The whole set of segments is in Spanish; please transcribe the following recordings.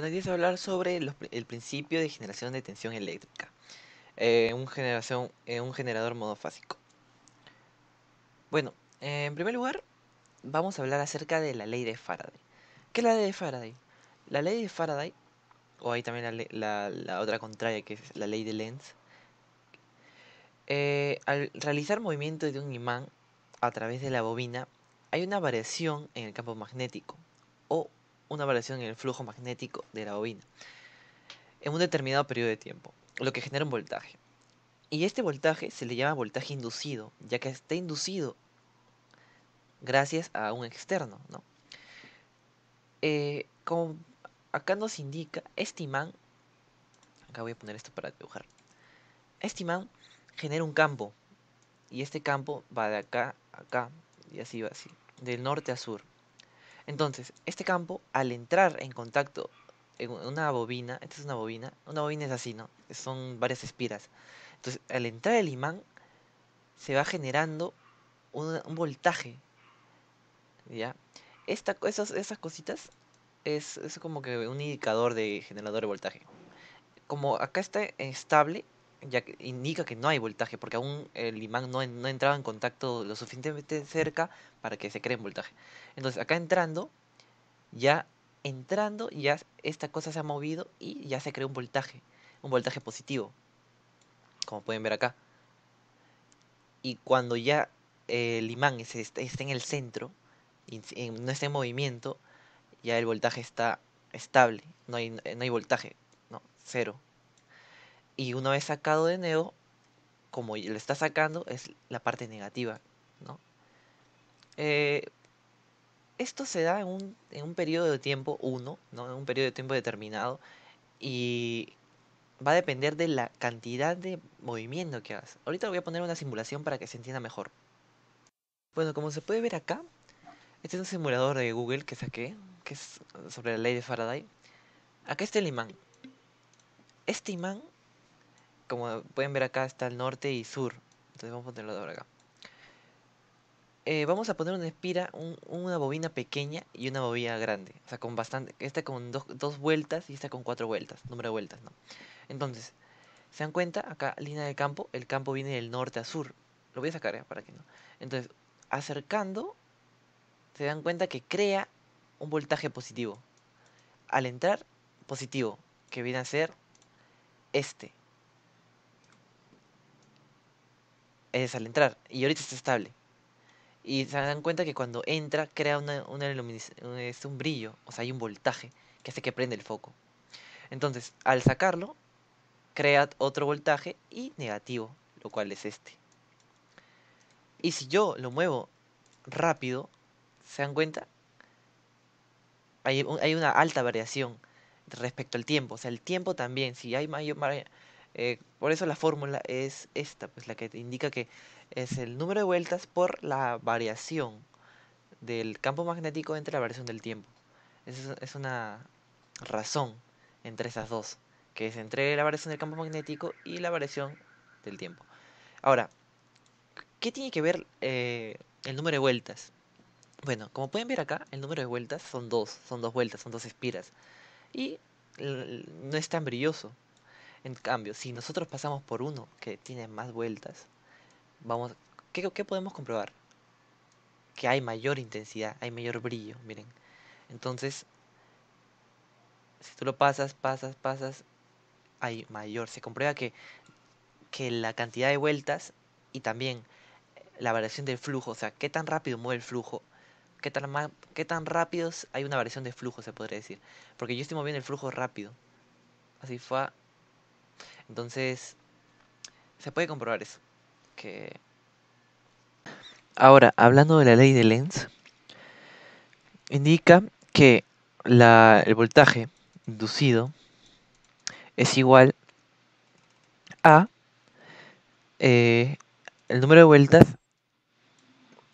Bueno, hoy día hablar sobre el principio de generación de tensión eléctrica, un generador monofásico. Bueno, en primer lugar, vamos a hablar acerca de la ley de Faraday. ¿Qué es la ley de Faraday? La ley de Faraday, o hay también la otra contraria que es la ley de Lenz, al realizar movimiento de un imán a través de la bobina, hay una variación en el campo magnético o una variación en el flujo magnético de la bobina en un determinado periodo de tiempo, lo que genera un voltaje. Y este voltaje se le llama voltaje inducido, ya que está inducido gracias a un externo, ¿no? Como acá nos indica, este imán, acá voy a poner esto para dibujar, este imán genera un campo, y este campo va de acá a acá, y así va así, del norte a sur. Entonces, este campo, al entrar en contacto en una bobina, esta es una bobina es así, ¿no? Son varias espiras. Entonces, al entrar el imán, se va generando un voltaje. ¿Ya? Esas cositas es como que un indicador de generador de voltaje. Como acá está estable, ya que indica que no hay voltaje, porque aún el imán no ha entrado en contacto lo suficientemente cerca para que se cree un voltaje. Entonces acá ya ya esta cosa se ha movido y ya se creó un voltaje positivo, como pueden ver acá. Y cuando ya el imán está en el centro, y no está en movimiento, ya el voltaje está estable, no hay voltaje, no, cero. Y una vez sacado de nuevo, como lo está sacando, es la parte negativa, ¿no? Eh, Esto se da en un periodo de tiempo uno, ¿no? En un periodo de tiempo determinado, y va a depender de la cantidad de movimiento que hagas. Ahorita voy a poner una simulación para que se entienda mejor. Bueno, como se puede ver acá, este es un simulador de Google que saqué, que es sobre la ley de Faraday. Acá está el imán. Este imán, como pueden ver acá, está el norte y sur. Entonces vamos a ponerlo de acá. Vamos a poner una espira, una bobina pequeña y una bobina grande. O sea, con bastante. Esta con dos vueltas y esta con cuatro vueltas. Número de vueltas, ¿no? Entonces, ¿se dan cuenta? Acá, línea de campo. El campo viene del norte a sur. Lo voy a sacar, para que no. Entonces, acercando, se dan cuenta que crea un voltaje positivo. Al entrar, positivo. Que viene a ser este. Es al entrar. Y ahorita está estable. Y se dan cuenta que cuando entra crea un brillo, o sea, hay un voltaje que hace que prende el foco. Entonces, al sacarlo, crea otro voltaje y negativo, lo cual es este. Y si yo lo muevo rápido, ¿se dan cuenta? Hay una alta variación respecto al tiempo. O sea, el tiempo también, si hay por eso la fórmula es esta, pues la que te indica que es el número de vueltas por la variación del campo magnético entre la variación del tiempo. Es una razón entre esas dos, que es entre la variación del campo magnético y la variación del tiempo. Ahora, ¿qué tiene que ver el número de vueltas? Bueno, como pueden ver acá, el número de vueltas son dos vueltas, son dos espiras. Y no es tan brilloso. En cambio, si nosotros pasamos por uno que tiene más vueltas, vamos, ¿qué podemos comprobar? Que hay mayor intensidad, hay mayor brillo, miren. Entonces, si tú lo pasas, hay mayor. Se comprueba que la cantidad de vueltas y también la variación del flujo, o sea, qué tan rápido mueve el flujo, qué tan rápidos hay una variación de flujo, se podría decir. Porque yo estoy moviendo el flujo rápido. Así fue. Entonces, se puede comprobar eso. Que... Ahora, hablando de la ley de Lenz, indica que el voltaje inducido es igual a eh, el número de vueltas,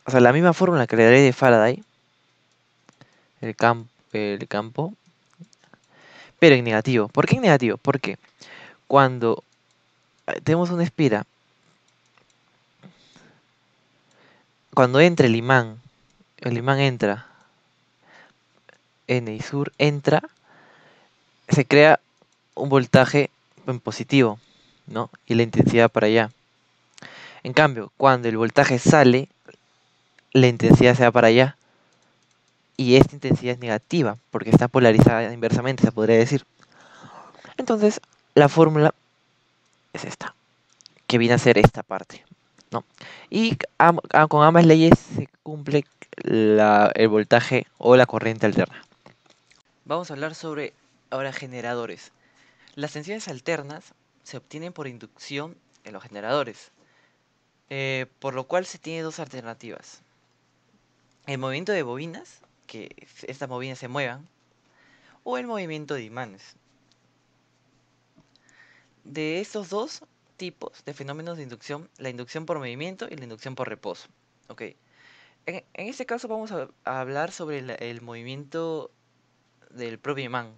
o sea, la misma fórmula que le daré de Faraday, el campo, pero en negativo. ¿Por qué en negativo? Porque cuando tenemos una espira, cuando entra el imán entra, N y sur entra, se crea un voltaje en positivo, ¿no? Y la intensidad para allá. En cambio, cuando el voltaje sale, la intensidad se va para allá. Y esta intensidad es negativa, porque está polarizada inversamente, se podría decir. Entonces, la fórmula es esta, que viene a ser esta parte, ¿no? Y con ambas leyes se cumple el voltaje o la corriente alterna. Vamos a hablar sobre ahora generadores. Las tensiones alternas se obtienen por inducción en los generadores, por lo cual se tiene dos alternativas. El movimiento de bobinas, que estas bobinas se muevan, o el movimiento de imanes. De estos dos tipos de fenómenos de inducción, la inducción por movimiento y la inducción por reposo. Ok. En este caso vamos a hablar sobre el movimiento del propio imán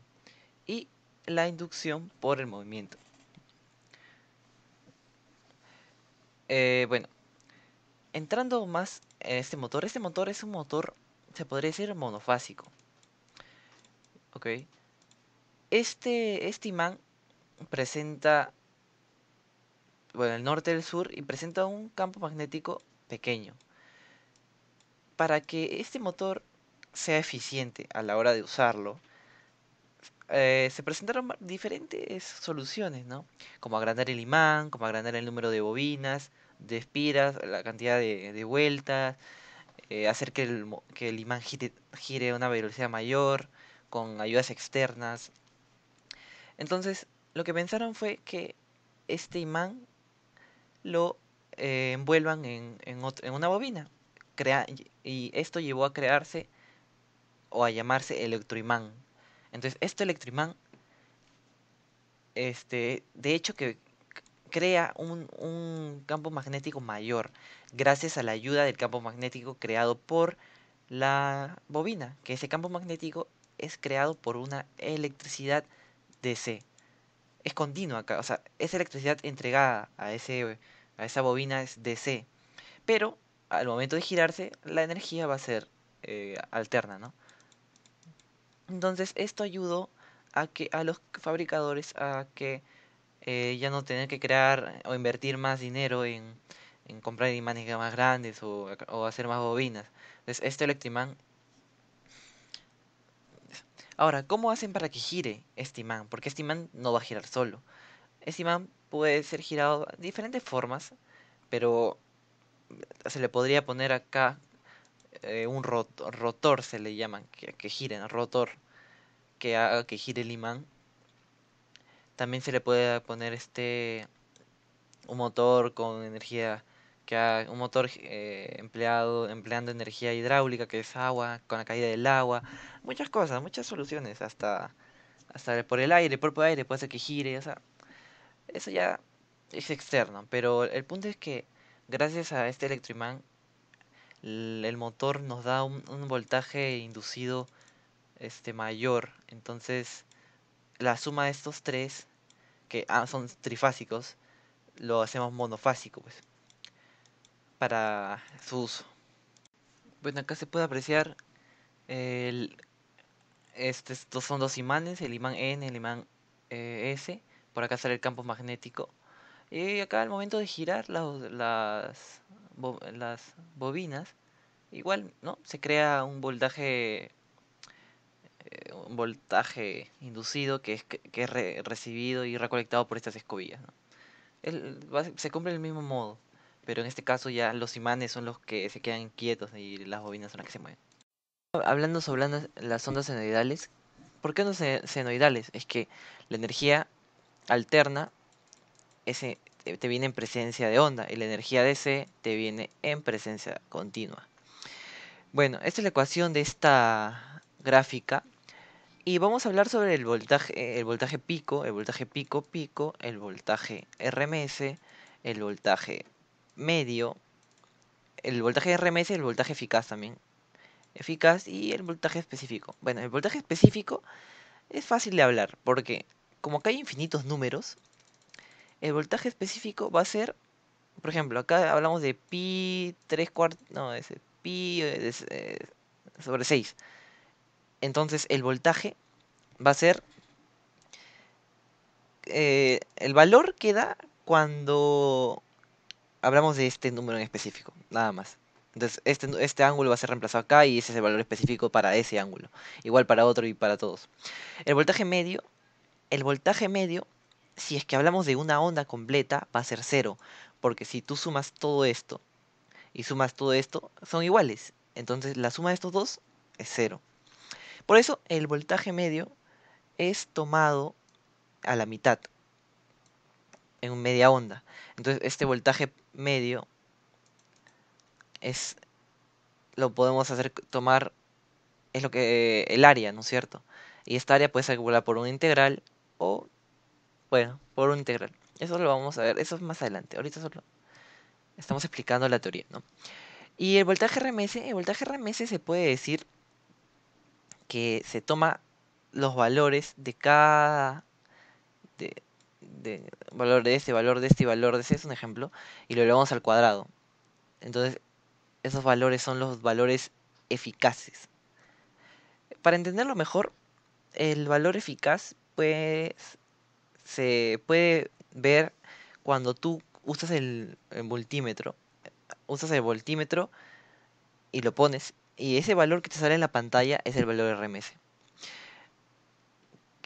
y la inducción por el movimiento. Bueno, entrando más en este motor es un motor, se podría decir, monofásico. Ok. Este imán presenta, bueno, el norte y el sur y presenta un campo magnético pequeño. Para que este motor sea eficiente a la hora de usarlo, se presentaron diferentes soluciones, ¿no? Como agrandar el imán, como agrandar el número de bobinas, de espiras, la cantidad de vueltas, hacer que que el imán gire a una velocidad mayor, con ayudas externas. Entonces, lo que pensaron fue que este imán lo envuelvan en una bobina. Y esto llevó a crearse o a llamarse electroimán. Entonces, este electroimán, de hecho que crea un campo magnético mayor, gracias a la ayuda del campo magnético creado por la bobina, que ese campo magnético es creado por una electricidad DC. Es continua acá, o sea, esa electricidad entregada a esa bobina es DC, pero al momento de girarse, la energía va a ser alterna, ¿no? Entonces, esto ayudó a los fabricadores a que ya no tener que crear o invertir más dinero en comprar imanes más grandes o hacer más bobinas. Entonces, este electroimán. Ahora, ¿cómo hacen para que gire este imán? Porque este imán no va a girar solo. Este imán puede ser girado de diferentes formas, pero se le podría poner acá un rotor, se le llaman, que gire, ¿no? Rotor, que haga que gire el imán. También se le puede poner un motor con energía un motor empleando energía hidráulica, que es agua, con la caída del agua, muchas cosas, muchas soluciones, hasta por el aire, el propio aire puede hacer que gire, o sea, eso ya es externo, pero el punto es que gracias a este electroimán el motor nos da un voltaje inducido mayor, entonces la suma de estos tres, que son trifásicos, lo hacemos monofásico, pues, para su uso. Bueno, acá se puede apreciar el, estos son dos imanes, el imán N, el imán S. Por acá sale el campo magnético. Y acá al momento de girar las bobinas, igual, ¿no? Se crea un voltaje inducido que es recibido y recolectado por estas escobillas, ¿no? Se cumple el mismo modo, pero en este caso ya los imanes son los que se quedan quietos y las bobinas son las que se mueven. Hablando sobre las ondas senoidales, ¿por qué no senoidales? Es que la energía alterna te viene en presencia de onda y la energía DC te viene en presencia continua. Bueno, esta es la ecuación de esta gráfica y vamos a hablar sobre el voltaje pico, el voltaje pico pico, el voltaje RMS, el voltaje medio, el voltaje RMS y el voltaje eficaz también. Eficaz y el voltaje específico. Bueno, el voltaje específico es fácil de hablar porque como acá hay infinitos números, el voltaje específico va a ser, por ejemplo, acá hablamos de pi 3 cuartos, no, es pi sobre 6. Entonces el voltaje va a ser el valor queda cuando hablamos de este número en específico, nada más. Entonces, este ángulo va a ser reemplazado acá y ese es el valor específico para ese ángulo. Igual para otro y para todos. El voltaje medio, el voltaje medio, si es que hablamos de una onda completa, va a ser cero. Porque si tú sumas todo esto y sumas todo esto, son iguales. Entonces, la suma de estos dos es cero. Por eso, el voltaje medio es tomado a la mitad, en media onda. Entonces, este voltaje medio es lo podemos hacer tomar, es lo que el área, ¿no es cierto? Y esta área puede ser calculada por una integral o, bueno, por un integral. Eso lo vamos a ver, eso es más adelante. Ahorita solo estamos explicando la teoría, ¿no? Y el voltaje RMS se puede decir que se toma los valores de cada valor de este, valor de este y valor de ese, es un ejemplo, y lo elevamos al cuadrado. Entonces, esos valores son los valores eficaces. Para entenderlo mejor, el valor eficaz, pues, se puede ver cuando tú usas el multímetro. Usas el voltímetro y lo pones. Y ese valor que te sale en la pantalla es el valor RMS.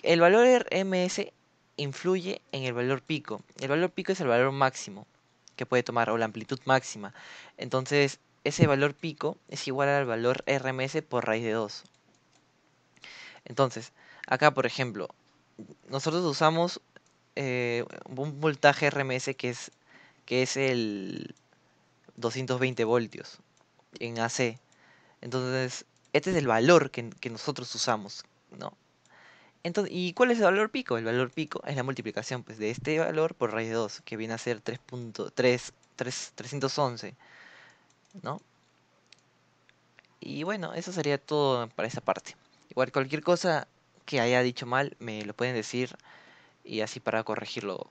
El valor RMS influye en el valor pico. El valor pico es el valor máximo que puede tomar o la amplitud máxima. Entonces, ese valor pico es igual al valor RMS por raíz de 2. Entonces, acá por ejemplo, nosotros usamos un voltaje RMS que es el 220 voltios en AC. Entonces, este es el valor que nosotros usamos, ¿no? Entonces, ¿y cuál es el valor pico? El valor pico es la multiplicación, pues, de este valor por raíz de 2, que viene a ser 311, ¿no? Y bueno, eso sería todo para esa parte. Igual cualquier cosa que haya dicho mal me lo pueden decir y así para corregirlo